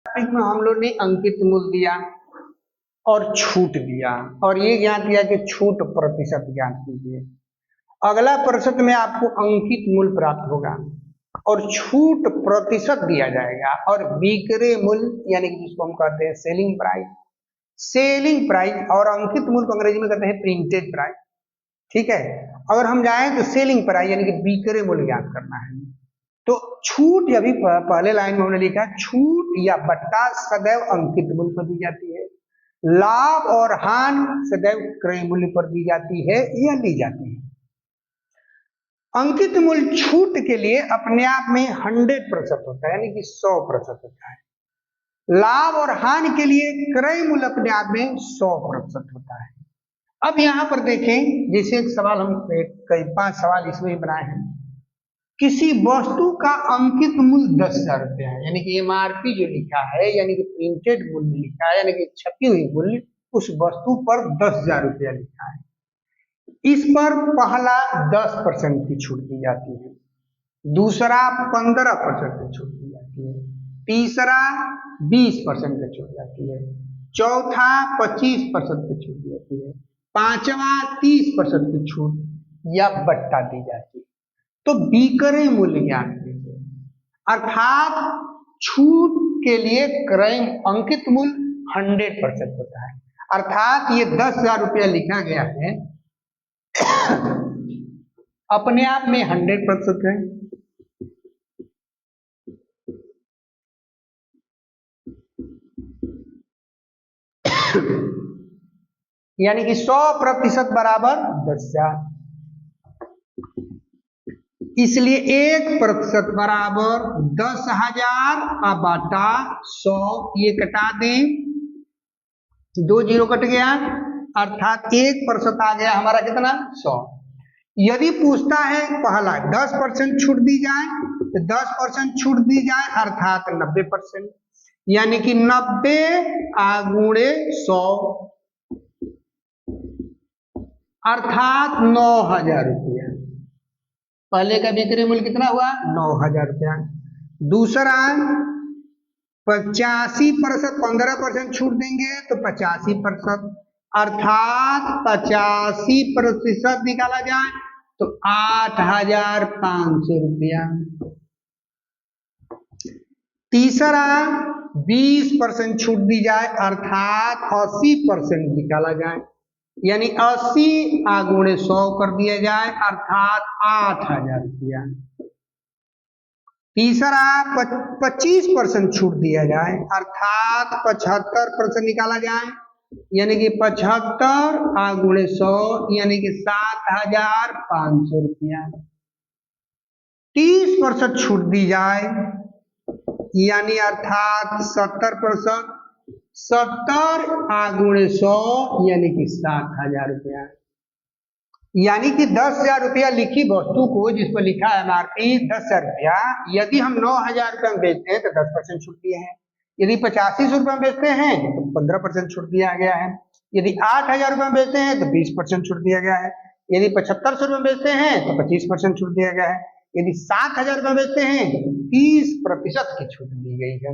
Topic में हम लोग ने अंकित मूल्य दिया और छूट दिया और ये ज्ञात किया कि छूट प्रतिशत ज्ञात कीजिए। अगला प्रश्न में आपको अंकित मूल्य प्राप्त होगा और छूट प्रतिशत दिया जाएगा और बिक्री मूल्य यानी कि जिसको हम कहते हैं सेलिंग प्राइस और अंकित मूल्य को अंग्रेजी में कहते हैं प्रिंटेड प्राइस। ठीक है, अगर हम जाएं तो सेलिंग प्राइस यानी कि बिक्री मूल्य ज्ञात करना है। तो छूट अभी पहले लाइन में हमने लिखा छूट या बट्टा सदैव अंकित मूल्य पर दी जाती है, लाभ और हानि सदैव क्रय मूल्य पर दी जाती है या ली जाती है। अंकित मूल्य छूट के लिए अपने आप में 100% होता है यानी कि 100% होता है। लाभ और हानि के लिए क्रय मूल्य अपने आप में 100% होता है। अब यहां पर देखें, जैसे एक सवाल हम कई 5 सवाल इसमें बनाए हैं। किसी वस्तु का अंकित मूल्य 10,000 रुपया है यानी कि एमआरपी जो लिखा है यानी कि प्रिंटेड मूल्य लिखा है यानी कि छपी हुई मूल्य उस वस्तु पर 10,000 रुपया लिखा है। इस पर पहला 10% की छूट दी जाती है, दूसरा 15% की छूट दी जाती है, तीसरा 20% की छूट जाती है, चौथा 25% की छूट दी जाती है, पांचवा 30% की छूट या बट्टा दी जाती है। तो बिक्री मूल्य ज्ञात कीजिए, अर्थात छूट के लिए क्रय अंकित मूल्य 100% होता है, अर्थात ये 10,000 रुपया लिखा गया है अपने आप में 100% है। यानी कि 100% बराबर 10,000, इसलिए 1% बराबर 10,000 बटा 100। ये कटा दें, 2 जीरो कट गया अर्थात 1% आ गया हमारा कितना 100। यदि पूछता है पहला 10% छूट दी जाए तो 10% छूट दी जाए अर्थात 90%, यानी कि 90 गुणे 100 अर्थात 9,000 रुपया। पहले का बिक्री मूल्य कितना हुआ 9,000 रुपया। दूसरा 85% 15% छूट देंगे तो 85% अर्थात 85% निकाला जाए तो 8,500 रुपया। तीसरा 20% छूट दी जाए अर्थात 80% निकाला जाए, यानी 80 गुणे 100 कर दिया जाए अर्थात 8,000 रुपया। तीसरा 25% छूट दिया जाए अर्थात 75% निकाला जाए, यानी कि 75 गुणे 100 यानी कि 7,500 रुपया। 30% छूट दी जाए यानी अर्थात 70%, 70 गुणे 100 यानी कि 7,000 रुपया। यानी कि 10,000 रुपया लिखी वस्तु को जिस पर लिखा है एमआरपी 10,000 रुपया, यदि हम 9,000 रुपया में बेचते हैं तो 10% छूट दिए हैं, यदि 85 रुपये में बेचते हैं तो 15% छूट दिया गया है, यदि 8,000 रुपये में बेचते हैं तो 20% छूट दिया गया है, यदि 7,500 रुपये में बेचते हैं तो 25% छूट दिया गया है, यदि 7,000 रुपये में बेचते हैं तो 30% की छूट दी गई है।